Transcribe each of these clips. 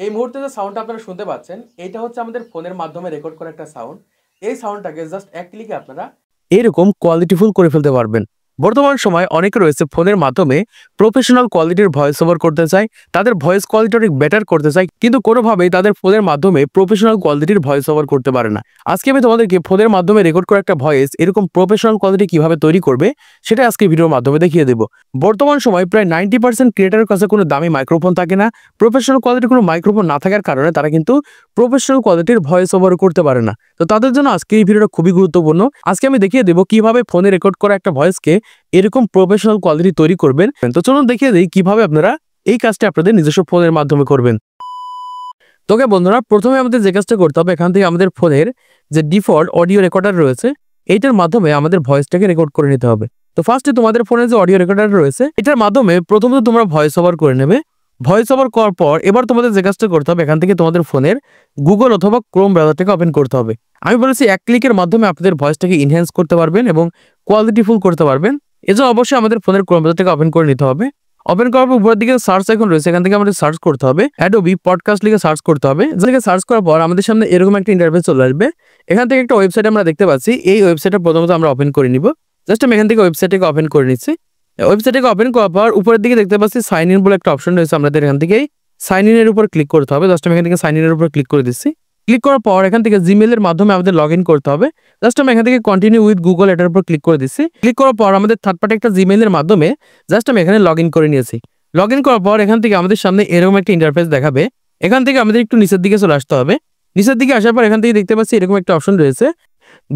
এই মুহূর্তে যে সাউন্ডটা আপনারা শুনতে পাচ্ছেন, এইটা হচ্ছে আমাদের ফোনের মাধ্যমে রেকর্ড করা একটা সাউন্ড। এই সাউন্ডটাকে জাস্ট এক ক্লিকে আপনারা এরকম কোয়ালিটিফুল করে ফেলতে পারবেন। বর্তমান সময় অনেকে রয়েছে ফোনের মাধ্যমে প্রফেশনাল কোয়ালিটির ভয়েস ওভার করতে চায়, তাদের ভয়েস কোয়ালিটি অনেক বেটার করতে চায়, কিন্তু কোনোভাবেই তাদের ফোনের মাধ্যমে প্রফেশনাল কোয়ালিটির ভয়েস ওভার করতে পারে না। আজকে আমি তোমাদেরকে ফোনের মাধ্যমে রেকর্ড করা একটা ভয়েস এরকম প্রফেশনাল কোয়ালিটি কিভাবে তৈরি করবে সেটা আজকে ভিডিওর মাধ্যমে দেখিয়ে দেবো। বর্তমান সময় প্রায় 90% ক্রিয়েটারের কাছে কোনো দামি মাইক্রোফোন থাকে না। প্রফেশনাল কোয়ালিটির কোনো মাইক্রোফোন না থাকার কারণে তারা কিন্তু প্রফেশনাল কোয়ালিটির ভয়েস ওভার করতে পারে না। তো তাদের জন্য আজকে এই ভিডিওটা খুবই গুরুত্বপূর্ণ। আজকে আমি দেখিয়ে দেবো কিভাবে ফোনে রেকর্ড করা একটা ভয়েসকে এরকম প্রফেশনাল কোয়ালিটি তৈরি করবেন। তো চলুন দেখিয়ে দিই কিভাবে আপনারা এই কাজটা আপনাদের নিজস্ব ফোনের মাধ্যমে করবেন। তোকে বন্ধুরা, প্রথমে আমাদের যে কাজটা করতে হবে, এখান থেকে আমাদের ফোনের যে ডিফল্ট অডিও রেকর্ডার রয়েছে এইটার মাধ্যমে আমাদের ভয়েসটাকে রেকর্ড করে নিতে হবে। তো ফার্স্টে তোমাদের ফোনের যে অডিও রেকর্ডার রয়েছে এটার মাধ্যমে প্রথমত তোমরা ভয়েস ওভার করে নেবে। ভয়েস ওভার করার পর এবার তোমাদের যে কাজটা করতে হবে, এখান থেকে তোমাদের ফোনের গুগল অথবা ক্রোম ব্রাউজারটাকে ওপেন করতে হবে। আমি বলেছি এক ক্লিকের মাধ্যমে আপনাদের ভয়েসটাকে ইনহ্যান্স করতে পারবেন এবং কোয়ালিটিফুল করতে পারবেন। এজন্য অবশ্যই আমাদের ফোনের ক্রোম ব্রাউজারটাকে ওপেন করে নিতে হবে। ওপেন করার পর উপরের দিকে সার্চ আইকন রয়েছে, এখান থেকে আমাদের সার্চ করতে হবে অ্যাডোবি পডকাস্ট লিখে সার্চ করতে হবে। যেটাকে সার্চ করার পর আমাদের সামনে এরকম একটা ইন্টারফেস চলে আসবে। এখান থেকে একটা ওয়েবসাইট আমরা দেখতে পাচ্ছি। এই ওয়েবসাইটটা প্রথমত আমরা ওপেন করে নিব। জাস্ট আমি এখান থেকে ওয়েবসাইটটাকে ওপেন করে নিচ্ছি। ওয়েবসাইটটাকে ওপেন করার পর উপরের দিকে দেখতে পাচ্ছি সাইন ইন বলে একটা অপশন রয়েছে। আমাদের এখান থেকে সাইন ইন এর উপর ক্লিক করতে হবে। জাস্ট আমি এখান থেকে সাইন ইন এর উপর ক্লিক করে দিচ্ছি। ক্লিক করার পর এখান থেকে জিমেল এর মাধ্যমে আমাদের লগ ইন করতে হবে। জাস্ট আমি এখান থেকে কন্টিনিউ উইথ গুগল এটার উপর ক্লিক করে দিচ্ছি। ক্লিক করার পর আমাদের থার্ড পার্টি একটা জিমেল এর মাধ্যমে জাস্ট আমি এখানে লগ ইন করে নিয়েছি। লগ ইন করার পর এখান থেকে আমাদের সামনে এরকম একটা ইন্টারফেস দেখাবে। এখান থেকে আমাদের একটু নিচের দিকে চলে আসতে হবে। নিচের দিকে আসার পর এখান থেকে দেখতে পাচ্ছি এরকম একটা অপশন রয়েছে,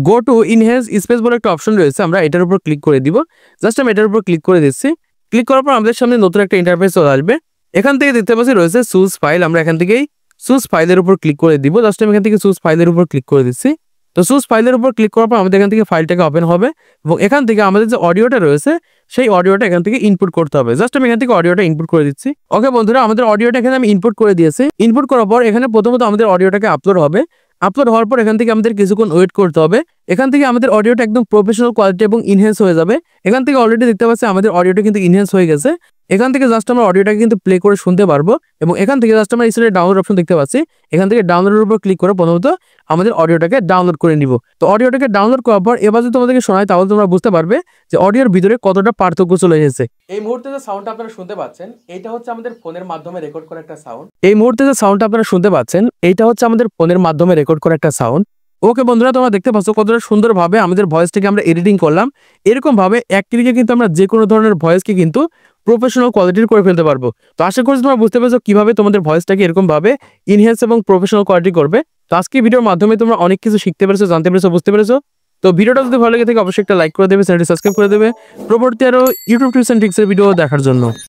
গো টু ইনহ্যান্স স্পেস বলে একটা অপশন রয়েছে। আমরা এটার উপর ক্লিক করে দিব। জাস্ট আমি এটার উপর ক্লিক করে দিচ্ছি। ক্লিক করার পর আমাদের সামনে নতুন একটা ইন্টারফেস চলে আসবে। এখান থেকে দেখতে পাচ্ছি রয়েছে চুজ ফাইল। আমরা এখান থেকেই চুজ ফাইলের উপর ক্লিক করে দিব। জাস্ট আমি এখান থেকে চুজ ফাইলের উপর ক্লিক করে দিচ্ছি। তো চুজ ফাইলের উপর ক্লিক করার পর আমাদের এখান থেকে ফাইলটাকে ওপেন হবে এবং এখান থেকে আমাদের যে অডিওটা রয়েছে সেই অডিওটা এখান থেকে ইনপুট করতে হবে। জাস্ট আমি এখান থেকে অডিওটা ইনপুট করে দিচ্ছি। ওকে বন্ধুরা, আমাদের অডিওটা এখানে আমি ইনপুট করে দিয়েছি। ইনপুট করার পর এখানে প্রথমত আমাদের অডিওটাকে আপলোড হবে। আপলোড হওয়ার পর এখান থেকে আমাদের কিছুক্ষণ ওয়েট করতে হবে। এখান থেকে আমাদের অডিওটা একদম প্রফেশনাল কোয়ালিটি এবং ইনহ্যান্স হয়ে যাবে। এখান থেকে অলরেডি দেখতে পাচ্ছি আমাদের অডিওটা কিন্তু ইনহ্যান্স হয়ে গেছে। এখান থেকে জাস্ট আমরা অডিওটাকে কিন্তু প্লে করে শুনতে পারবো এবং এখান থেকে জাস্ট আমরা এই ডাউনলোড অপশন দেখতে পাচ্ছি। এখান থেকে ডাউনলোডের উপর ক্লিক করে প্রথমত আমাদের অডিওটাকে ডাউনলোড করে নিব। তো অডিওটাকে ডাউনলোড করার পর এবার যদি তোমাদেরকে শোনায় তাহলে তোমরা বুঝতে পারবে যে অডিওর ভিতরে কতটা পার্থক্য চলে এসেছে। এই মুহূর্তে যে সাউন্ডটা আপনারা শুনতে পাচ্ছেন এইটা হচ্ছে আমাদের ফোনের মাধ্যমে রেকর্ড করা একটা সাউন্ড। এই মুহূর্তে যে সাউন্ডটা আপনারা শুনতে পাচ্ছেন এইটা হচ্ছে আমাদের ফোনের মাধ্যমে রেকর্ড করা একটা সাউন্ড। ওকে বন্ধুরা, তোমরা দেখতে পাচ্ছ কতটা সুন্দরভাবে আমাদের ভয়েসটাকে আমরা এডিটিং করলাম। এরকম ভাবে এক ক্লিকে কিন্তু আমরা যে কোনো ধরনের ভয়েসকে কিন্তু প্রফেশনাল কোয়ালিটির করে ফেলতে পারবো। তো আশা করছি তোমরা বুঝতে পেরেছো কিভাবে তোমাদের ভয়েসটাকে এরকম ভাবে ইনহ্যান্স এবং প্রফেশনাল কোয়ালিটি করবে। তো আজকে ভিডিওর মাধ্যমে তোমরা অনেক কিছু শিখতে পেরেছো, জানতে পেরেছো, বুঝতে পেরেছো। তো ভিডিওটা যদি ভালো লেগে থাকে অবশ্যই একটা লাইক করে দেবে, চ্যানেলটি সাবস্ক্রাইব করে দেবে পরবর্তী আরো ইউটিউব টিপস এন্ড ট্রিক্সের ভিডিও দেখার জন্য।